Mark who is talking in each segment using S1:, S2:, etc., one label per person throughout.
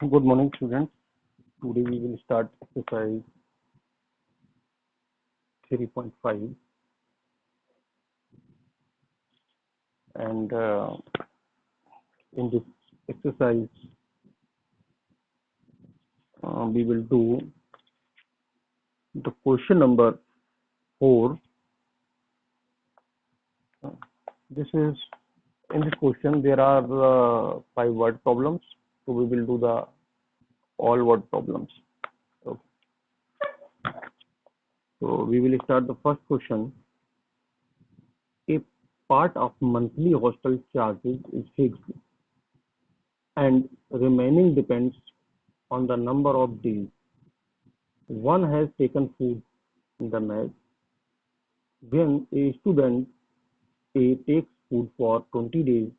S1: Good morning, students. Today we will start exercise 3.5, and in this exercise we will do the question number 4. This is in this question there are 5 word problems, so we will do the all word problems. Okay. So we will start the first question. A part of monthly hostel charges is fixed and remaining depends on the number of days one has taken food in the mess. When a student A takes food for 20 days,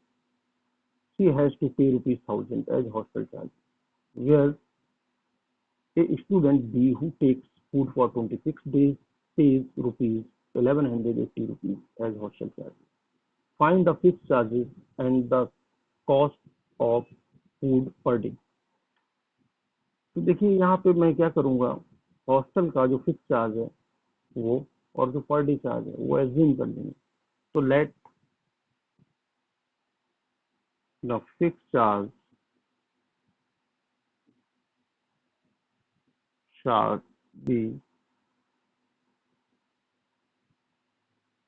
S1: she has to pay rupees 1000 as hostel charge. Whereas a student B who takes food for 26 days pays rupees 1180 rupees as hostel charge. Find the fixed charges and the cost of food per day. तो देखिए यहाँ पे मैं क्या करूँगा, hostel का जो fix charge है वो और जो पर डे चार्ज है वो एज्यूम कर लेंगे. तो let the fix charge shall be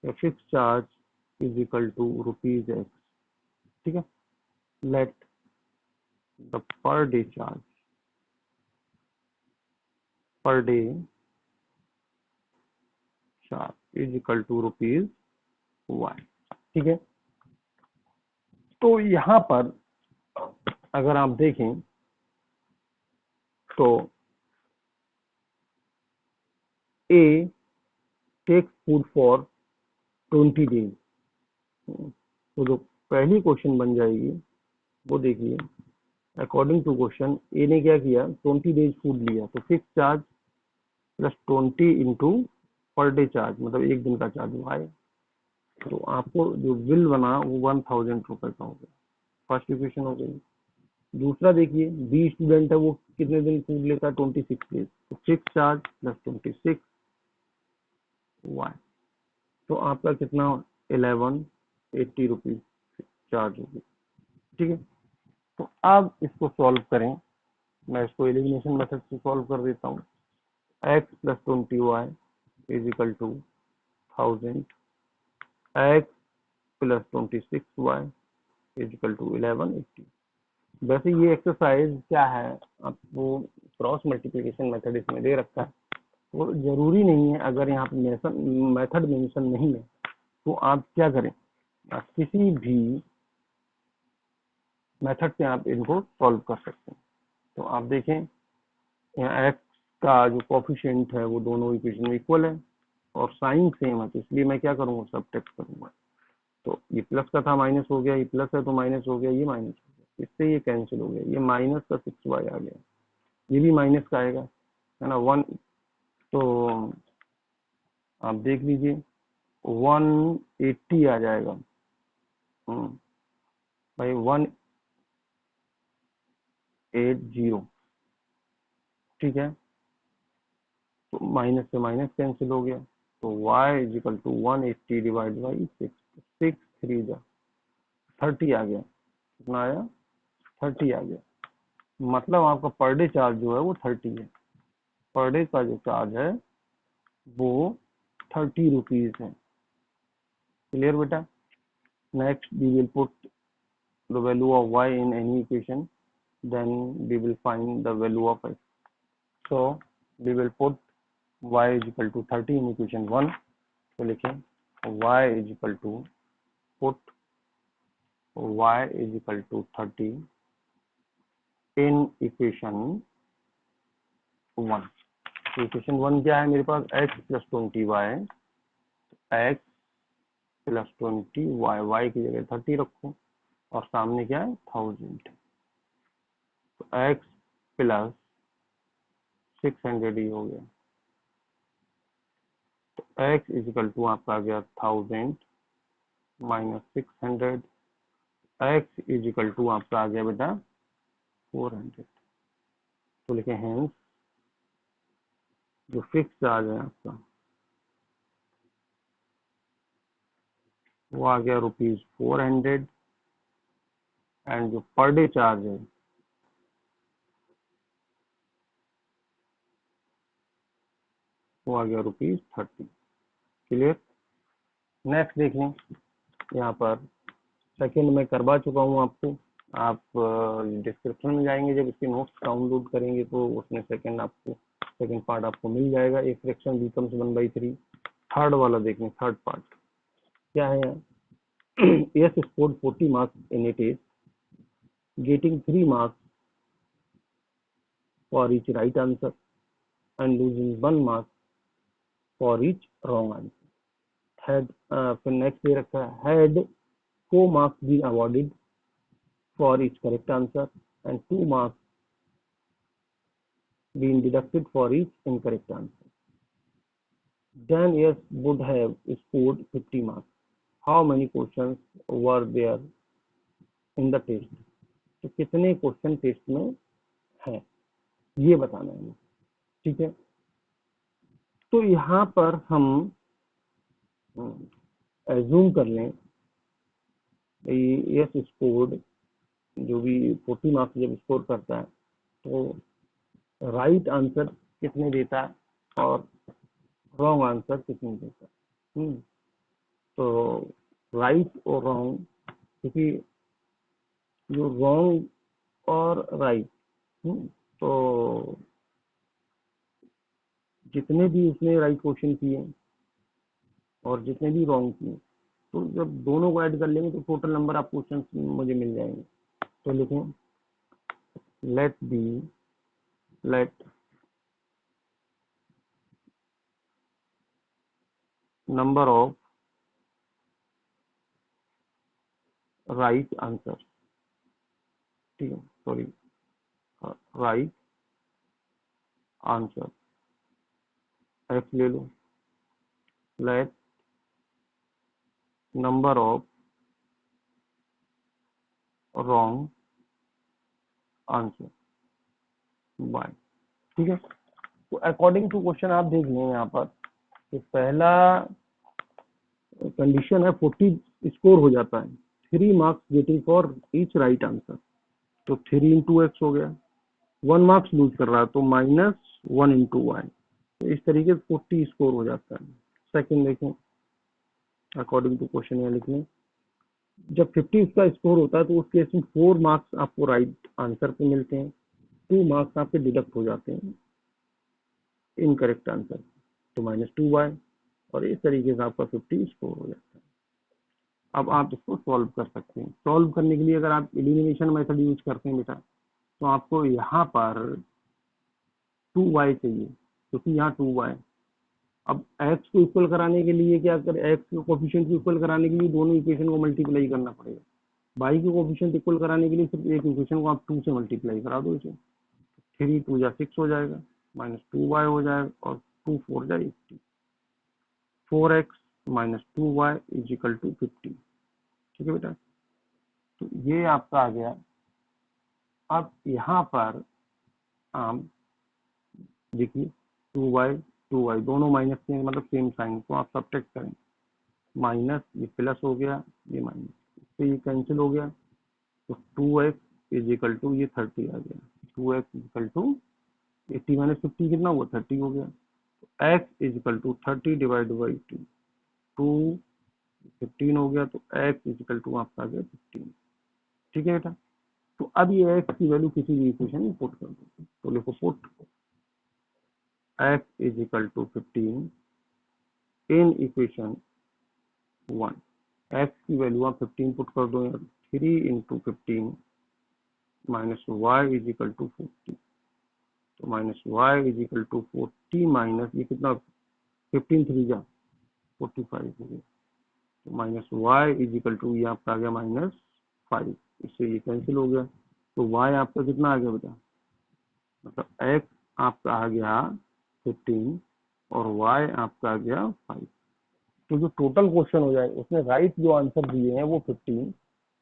S1: a fixed charge is equal to rupees x. ठीक है. Let the per day charge is equal to rupees y. ठीक है. तो यहाँ पर अगर आप देखें तो A takes food for 20 days. तो जो पहली क्वेश्चन बन जाएगी वो देखिए, अकॉर्डिंग टू क्वेश्चन ए ने क्या किया, 20 डेज फूड लिया, तो fix charge plus 20 into per day charge मतलब एक दिन का चार्ज वो आए. तो आपको जो बिल बना वो 1000 रुपए का हो गया. फर्स्ट इक्वेशन हो गई. दूसरा देखिए, बी स्टूडेंट है, वो कितने दिन फूड लेता है, 26 डेज. तो फिक्स चार्ज प्लस 26 वाई, तो आपका कितना 1180 रुपीज चार्ज होगी. ठीक है. तो अब इसको सॉल्व करें. मैं इसको एलिमिनेशन मेथड से सॉल्व कर देता हूँ. x plus 20y is equal to 1000, x plus 26y is equal to 1180. वैसे ये एक्सरसाइज क्या है, आपको क्रॉस मल्टीप्लिकेशन मेथड इसमें दे रखा है, वो जरूरी नहीं है. अगर यहाँ पे मेथड मेंशन नहीं है तो आप क्या करें, आप किसी भी मेथड से आप इनको सॉल्व कर सकते हैं. तो आप देखें यहाँ x का जो कोफिशिएंट है वो दोनों इक्वेशन में इक्वल है और साइन सेम है, तो इसलिए मैं क्या करूंगा, सब्ट्रैक्ट करूंगा. तो ये प्लस का था माइनस हो गया, ये प्लस है तो माइनस हो गया, ये माइनस हो गया, इससे ये कैंसिल हो गया, ये माइनस का 6y आ गया, ये भी माइनस का आएगा, है ना 1. तो आप देख लीजिए 180 आ जाएगा भाई, 180. ठीक है. तो माइनस से माइनस कैंसिल हो गया, तो y is equal to 180 divide by 6, 6 3 जा 30 आ गया. कितना आया, 30 आ गया. मतलब आपका पर डे चार्ज जो है वो 30 है. पर डे का जो चार्ज है वो 30 रुपीज है. क्लियर बेटा. Next we will put the value of y in any equation, then we will find the value of x. So we will put y is equal to 30 in equation 1. तो लिखें y is equal to, put y is equal to 30 in equation 1. Equation 1 क्या है मेरे पास, x plus 20y, x plus 20y, y की जगह 30 रखो और सामने क्या है 1000. तो x प्लस 600 ही हो गया. तो x इज इक्वल टू आपका आ गया 1000 minus 600, x is equal to आपका आ गया बेटा 400. तो लिखें हैंस जो फिक्स चार्ज है आपका वो आ गया ₹400 एंड जो पर डे चार्ज है वो आ गया ₹30। क्लियर। नेक्स्ट देख लें, यहाँ पर सेकंड में करवा चुका हूँ आपको। आप डिस्क्रिप्शन में जाएंगे, जब इसके नोट्स डाउनलोड करेंगे तो उसमें सेकंड पार्ट आपको मिल जाएगा। एक फ्रैक्शन बिकम्स 1/3। थर्ड वाला देखें, थर्ड पार्ट क्या है। Yes scored 40 marks in it is getting 3 marks for each right answer and losing 1 marks for each wrong answer. Had फिर नेक्स्ट दे रखा है, had 4 marks been awarded for each correct answer and 2 marks been deducted for each incorrect answer, then yes would have scored 50 marks. How many questions were there in the test? तो कितने question test में हैं ये बताना है, ठीक है। तो यहाँ पर हम एज्यूम कर लें यस स्कोर्ड जो भी 40 मार्क्स जब स्कोर करता है तो राइट आंसर कितने देता है और रॉन्ग आंसर कितने देता है। तो राइट और रॉन्ग, क्योंकि जो रॉन्ग और राइट, तो जितने भी उसने राइट क्वेश्चन किए और जितने भी रॉन्ग किए, तो जब दोनों को ऐड कर लेंगे तो टोटल नंबर ऑफ क्वेश्चन मुझे मिल जाएंगे। तो लिखें let number of right answer, ठीक है, सॉरी, राइट आंसर एक्स ले लो, let number of wrong answer by, ठीक है। तो अकॉर्डिंग टू क्वेश्चन आप देख लें यहाँ पर कि पहला कंडीशन है 40 स्कोर हो जाता है, 3 marks getting for each right answer, तो 3 into x हो गया। 1 मार्क्स लूज कर रहा है तो -1 into y, तो इस तरीके से 40 स्कोर हो जाता है। सेकंड देखें, अकॉर्डिंग टू क्वेश्चन यहाँ लिख लें, जब 50 उसका स्कोर होता है तो उस केस में 4 मार्क्स आपको राइट आंसर पे मिलते हैं, 2 मार्क्स आपके डिडक्ट हो जाते हैं इनकरेक्ट आंसर, तो -2y, और इस तरीके से आपका 50 स्कोर हो जाता है। अब आप इसको सॉल्व कर सकते हैं। सॉल्व करने के लिए अगर आप एलिमिनेशन मेथड यूज करते हैं बेटा, तो आपको यहाँ पर 2y चाहिए, क्योंकि यहाँ 2y। अब x को इक्वल कराने के लिए क्या कर, x के कोफिशिएंट को इक्वल कराने के लिए दोनों इक्वेशन को मल्टीप्लाई करना पड़ेगा। y के कोफिशिएंट इक्वल कराने के लिए सिर्फ एक इक्वेशन को आप 2 से मल्टीप्लाई करा दो इसे, 3 2 जा 6 हो जाएगा, -2y हो जाएगा, और 2 4 जा 80, 4x - 2y = 50, ठीक है बेटा। तो ये आपका आ गया। अब यहाँ पर आप देखिए 2y दोनों माइनस के मतलब सेम साइन को आप सब्ट्रैक्ट करें, माइनस ये प्लस हो गया, ये माइनस, तो ये कैंसिल हो गया, तो 2x = ये 30 आ गया, 2x = 80 - 50 कितना हुआ, 30 हो गया। तो x = 30 डिवाइड बाई 2 15 हो गया, तो x = आपका आ गया 15, ठीक है बेटा। तो अब ये x की वैल्यू किसी भी इक्वेशन में पुट कर दो, तो लिखो put x = 15 in equation 1। x की वैल्यू आप 15 पुट कर दो, 3 × 15 माइनस y = 40, तो -y = 40 माइनस ये कितना, 15 3 जा 45 हो गया, तो -y = ये आपका आ गया -5, इससे ये कैंसिल हो गया, तो y आपका कितना आ गया बेटा, मतलब x आपका आ गया 15 और y आपका आ गया 5। तो जो टोटल क्वेश्चन हो जाए उसने राइट जो आंसर दिए हैं वो 15,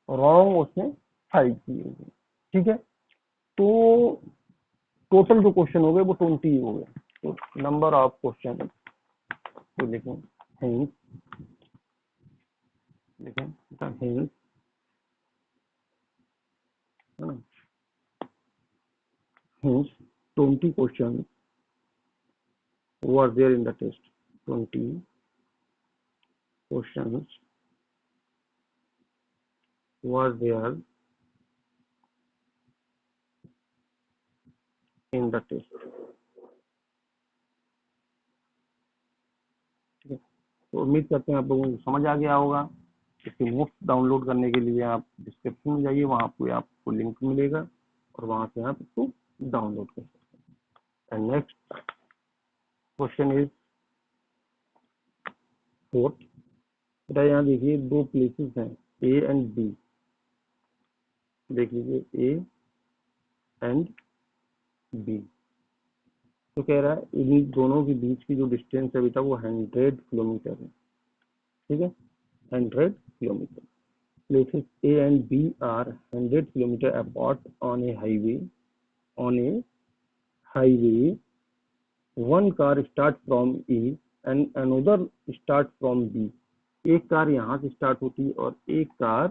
S1: रॉन्ग उसने 5 दिए हुए, ठीक है। तो टोटल जो क्वेश्चन हो गए वो 20 हो गए। तो नंबर ऑफ क्वेश्चन तो लिखें हिंस, लिखें द हिंस है ना, hints 20 question were there in the test, 20 questions were there in the test। ठीक है, तो उम्मीद करते हैं आप लोगों को समझ आ गया होगा। इसकी नोट्स डाउनलोड करने के लिए आप डिस्क्रिप्शन में जाइए, वहाँ पे आपको लिंक मिलेगा और वहाँ से आप इसको डाउनलोड कर सकते हैं। And next question is fourth. बेटा यहाँ देखिए दो प्लेसेस हैं ए एंड बी, देख लीजिए ए एंड बी। तो कह रहा है इन दोनों के बीच की जो डिस्टेंस है बेटा वो 100 किलोमीटर है। ठीक है, 100 kilometre. Places A and B are 100 kilometer apart on a highway. On a highway, one car starts from A and another starts from B. एक कार यहाँ से स्टार्ट होती है और एक कार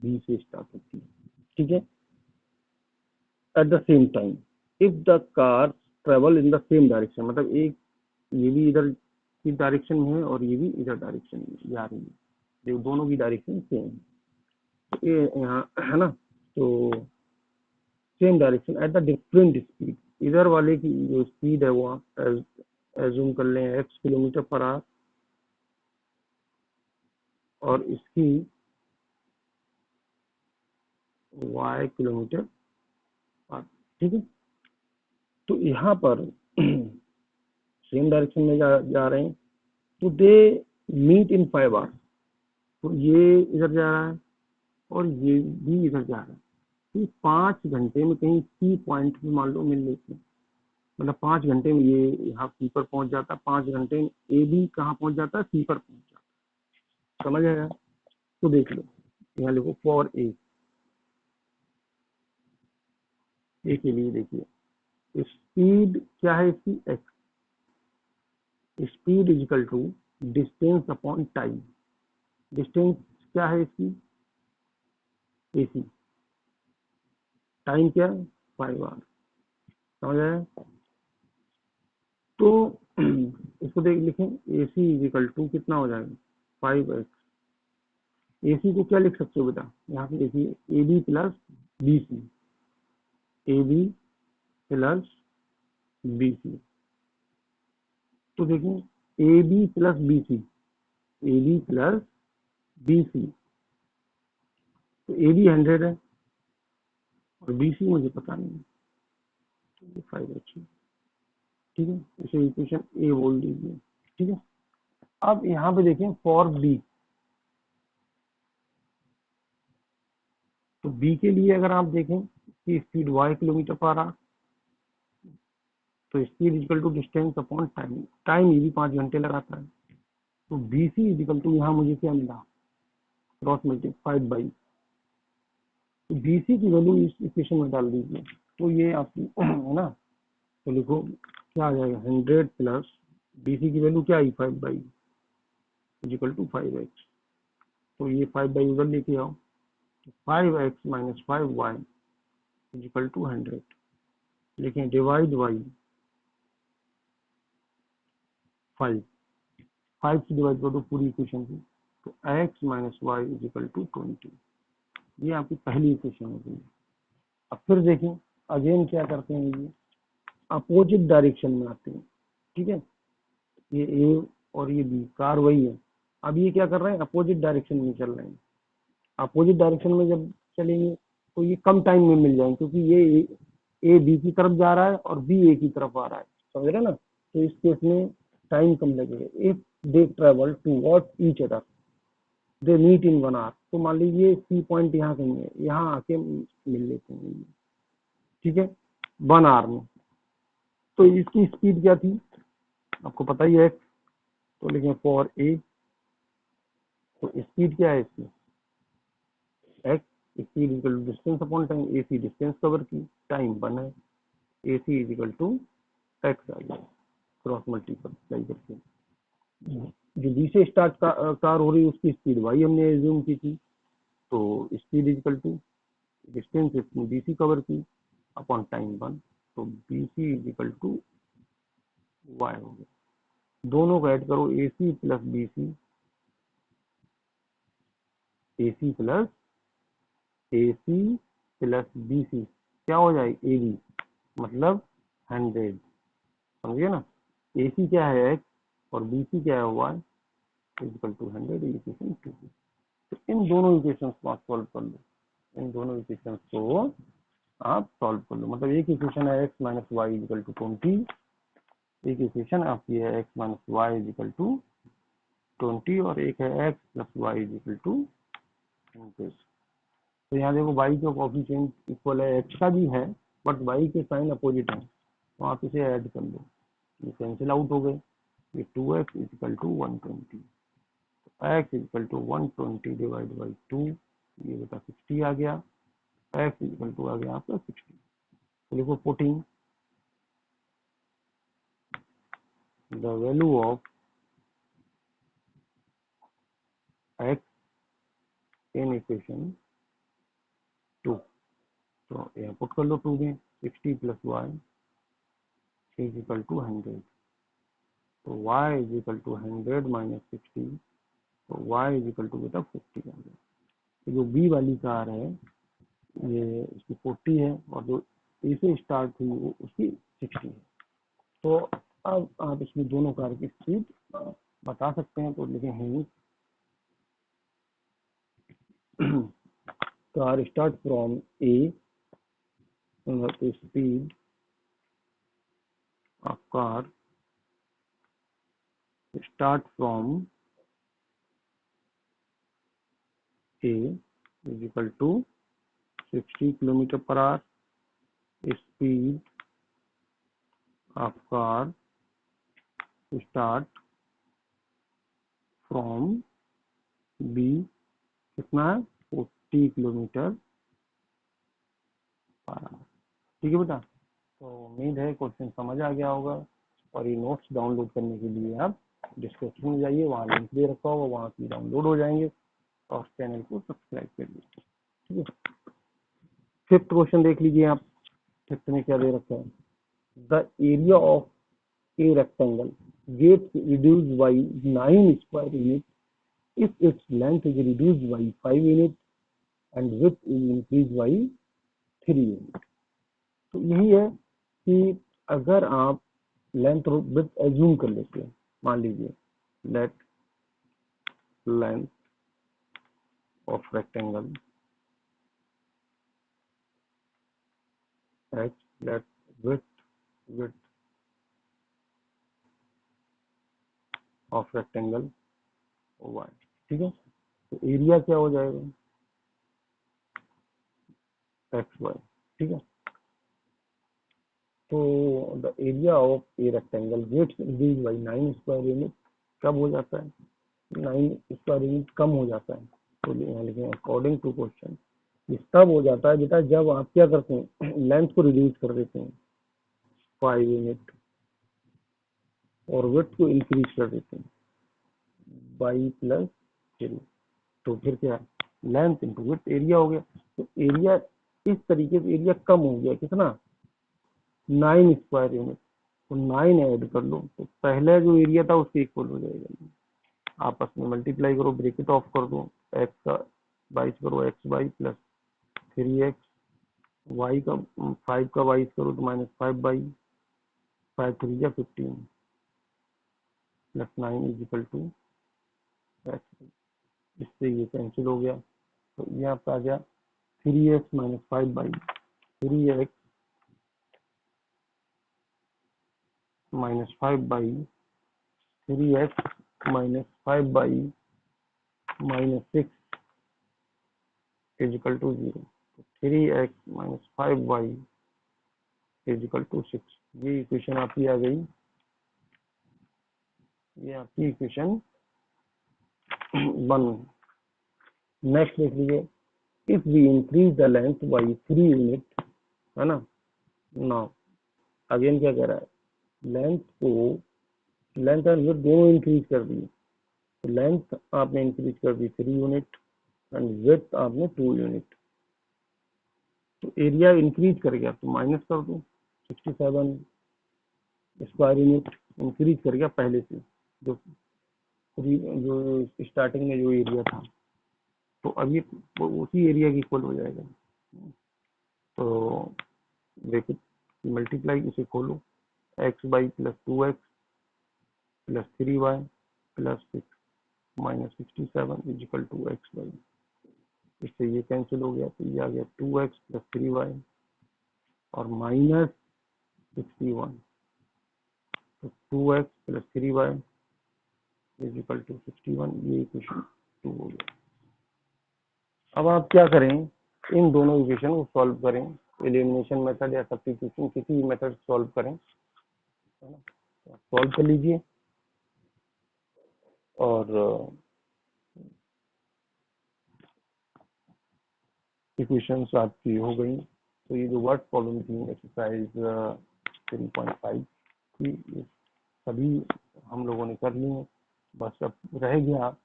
S1: बी से स्टार्ट होती है। ठीक है, at the same time if the car travel in the same direction, मतलब एक ये भी इधर की डायरेक्शन में है और ये भी इधर डायरेक्शन में जा रही है, ये दोनों की डायरेक्शन सेम है। ये यहाँ है ना, तो same direction at the different speed, इधर वाले की जो स्पीड है वो आप एज्यूम कर लें x किलोमीटर पर आवर और इसकी y किलोमीटर पर। ठीक है, तो यहाँ पर सेम डायरेक्शन में जा रहे हैं, तो दे मीट इन 5 आवर्स। तो ये इधर जा रहा है और ये भी इधर जा रहा है, तो 5 घंटे में कहीं सी पॉइंट पे मान लो मिल लेते हैं, मतलब 5 घंटे में ये यहाँ सी पर पहुंच जाता है, 5 घंटे में ए भी कहाँ पहुंच जाता है, सी पर पहुंच जाता है। समझ आया? तो देख लो, यहाँ लिखो फॉर ए के लिए देखिए स्पीड क्या है इसकी x, speed is equal to distance upon time. Distance क्या है इसकी एसी, टाइम क्या है 5 आवर। समझ आया? तो इसको देख लिखें एसी इजिकल टू कितना हो जाएगा 5x। एसी को क्या लिख सकते हो बेटा, यहाँ पे देखिए A B plus B C, A B plus B C. तो देखिए A B plus B C, A B plus B C, तो ए बी 100 है और बी सी मुझे पता नहीं है, तो ये 5x है। ठीक है, इसे इक्वेशन ए बोल दीजिए। ठीक है, अब यहाँ पे देखें फॉर बी, तो बी के लिए अगर आप देखें कि speed y kilometre per hour, तो speed is equal to distance upon time, time ये भी 5 घंटे लगाता है। तो बी सी इजिकल टू यहाँ मुझे क्या मिला, क्रॉस मल्टीप्लाइड बाई, तो बी सी की वैल्यू इस इक्वेशन में डाल दीजिए, तो ये आपकी है ना, तो लिखो क्या आ जाएगा 100 प्लस बी सी की वैल्यू क्या आई 5 बाई इजिकल टू 5x। तो ये 5 बाई उधर लेके आओ, तो 5x minus 5y is equal to 100। लेकिन डिवाइड बाई 5, 5 से डिवाइड कर दो पूरी इक्वेशन को, तो x minus y is equal to 20। ये आपकी पहली इक्वेशन हो गई। अब फिर देखें अगेन क्या करते हैं, ये अपोजिट डायरेक्शन में आते हैं। ठीक है, ये ए और ये बी, कार वही है, अब ये क्या कर रहे हैं अपोजिट डायरेक्शन में चल रहे हैं। अपोजिट डायरेक्शन में जब चलेंगे तो ये कम टाइम में मिल जाएंगे, क्योंकि ये ए बी की तरफ जा रहा है और बी ए की तरफ आ रहा है। समझ रहे ना, तो इस केस में टाइम कम लगेगा। If they travel towards each other they meet in 1 hour, तो मान लीजिए सी पॉइंट यहाँ कहीं है, यहाँ आके मिल लेते हैं। ठीक है, 1 आवर में। तो इसकी स्पीड क्या थी आपको पता ही है, तो लिखें फॉर ए, तो स्पीड क्या है इसकी x, speed equal distance upon time, A C distance cover की, टाइम 1 है। A C is equal to x आ गया क्रॉस मल्टीप्लाई करके। जो बी से स्टार्ट कार हो रही है उसकी स्पीड वाई हमने एज्यूम की थी, तो speed is equal to distance B C cover की अपॉन टाइम 1, तो B C is equal to y हो गया। दोनों को ऐड करो, A C plus B C, A C plus B C क्या हो जाए ए बी, मतलब 100, समझिए ना। ए सी क्या है एक्स और बी सी क्या है वाई, इक्वल टू 100 इक्वेशन 2। तो इन दोनों इक्वेशंस को आप सॉल्व कर लो, इन दोनों इक्वेशंस को आप सॉल्व कर लो। मतलब एक इक्वेशन है x minus y equal to 20, एक इक्वेशन आपकी है x minus y equal to 20 और एक है x plus y equal to 100। तो यहाँ देखो y का कोफिशिएंट इक्वल है, x का भी है बट y के साइन अपोजिट है, तो आप इसे ऐड कर लो, ये कैंसिल आउट हो गए, ये 2x equal to 120, x equal to 120 divide by 2, ये बेटा 60 आ गया, x इक्वल टू आ गया आपका 60। तो देखो 14 the value of x in equation 2, तो यहाँ पुट कर लो 2 में, 60 plus y is equal to 100, तो y is equal to 100 minus 60, तो y इज इक्वल टू बेटा 40 आ गया। तो जो बी वाली कार है ये इसकी 40 है और जो ए से स्टार्ट हुई वो उसकी 60 है। तो अब आप इसमें दोनों कार की स्पीड बता सकते हैं, तो लिखे हैं कार स्टार्ट फ्रॉम ए, तो speed of car start from A is equal to 60 kilometre per hour, speed of car start from B कितना है 40 किलोमीटर पर आवर। ठीक है बेटा, तो उम्मीद है क्वेश्चन समझ आ गया होगा, और ये नोट्स डाउनलोड करने के लिए आप डिस्क्रिप्शन में जाइए, वहाँ लिंक दे रखा होगा, वहाँ से डाउनलोड हो जाएंगे, और चैनल को सब्सक्राइब कर लीजिए। ठीक है, फिफ्थ क्वेश्चन देख लीजिए आप, फिफ्थ में क्या दे रखा है, the area of a rectangle gets reduced by 9 square unit if its length is reduced by 5 unit and width is increased by 3 unit। तो यही है कि अगर आप लेंथ और विड्थ एज्यूम कर लेते हैं, मान लीजिए let length of rectangle h, let width of rectangle y। ठीक है, तो एरिया क्या हो जाएगा xy। ठीक है, तो the area of a rectangle gets reduced by 9 square unit कब हो जाता है, 9 स्क्वायर यूनिट कम हो जाता है। तो यहाँ लिखें अकॉर्डिंग टू क्वेश्चन, ये तब हो जाता है बेटा जब आप क्या करते हैं लेंथ को रिड्यूस कर देते हैं 5 यूनिट और विड्थ को इंक्रीज कर देते हैं बाई प्लस 3, तो फिर क्या लेंथ इंटू विड्थ एरिया हो गया। तो एरिया इस तरीके से एरिया कम हो गया कितना 9 स्क्वायर यूनिट, तो 9 ऐड कर लो, तो पहले जो एरिया था उसके इक्वल हो जाएगा, आपस में मल्टीप्लाई करो, ब्रेकेट ऑफ कर दो, एक्स का 22 करो x Y plus 3x, Y का 5 का 22 करो तो माइनस 5/, 5 3 या 15 plus 9 is equal to x. इससे ये कैंसिल हो गया, तो ये आपका आ गया 3x minus 5/, 3x minus 5/, 3x minus 5/, minus 6 is equal to 0, 3x minus 5/, is equal to 6। ये इक्वेशन आपकी आ गई, ये आपकी इक्वेशन 1। नेक्स्ट देख लीजिए, if we increase the length by 3 unit, है ना, नाउ अगेन क्या कह रहा है, लेंथ एंड विड्थ दोनों इंक्रीज कर दी। तो लेंथ आपने इंक्रीज कर दी 3 यूनिट एंड विड्थ आपने 2 यूनिट। तो एरिया इंक्रीज कर गया तो माइनस कर दो, 67 स्क्वायर यूनिट इंक्रीज कर गया पहले से, जो जो स्टार्टिंग में जो एरिया था। तो अब ये उसी एरिया की इक्वल हो जाएगा। तो ब्रैकेट मल्टीप्लाई, इसे खोलो, x y plus 2x plus 3y plus 6 minus 67 is equal to x y. इससे ये कैंसिल हो गया, तो ये आ गया 2x प्लस 3y और माइनस 61। तो 2x plus 3y is equal to 61, ये इक्वेशन 2 हो गया। अब आप क्या करें, इन दोनों इक्वेशन को सॉल्व करें, एलिमिनेशन मेथड या सब्स्टिट्यूशन किसी भी मेथड सॉल्व करें, सॉल्व कर लीजिए। और इक्वेशंस आपकी हो गई। तो ये जो वर्ड प्रॉब्लम थी एक्सरसाइज 3.5 की, सभी हम लोगों ने कर ली है। बस अब रह गया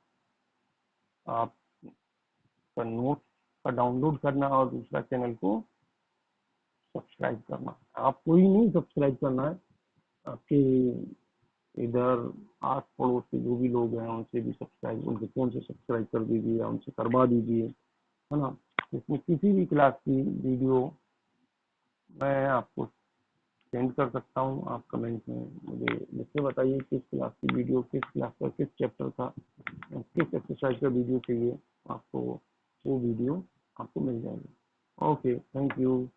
S1: आपका नोट का डाउनलोड करना और दूसरा चैनल को सब्सक्राइब करना। आपको ही नहीं सब्सक्राइब करना है, आपके इधर आस पड़ोस के जो भी लोग हैं उनसे भी सब्सक्राइब, उनके फोन से सब्सक्राइब कर दीजिए, उनसे करवा दीजिए, है ना। इसमें किसी भी क्लास की वीडियो मैं आपको सेंड कर सकता हूँ। आप कमेंट में मुझे लिख बताइए किस क्लास की वीडियो, किस क्लास का, किस चैप्टर का, किस एक्सरसाइज का वीडियो चाहिए आपको, वो वीडियो आपको मिल जाएगी। Okay, thank you.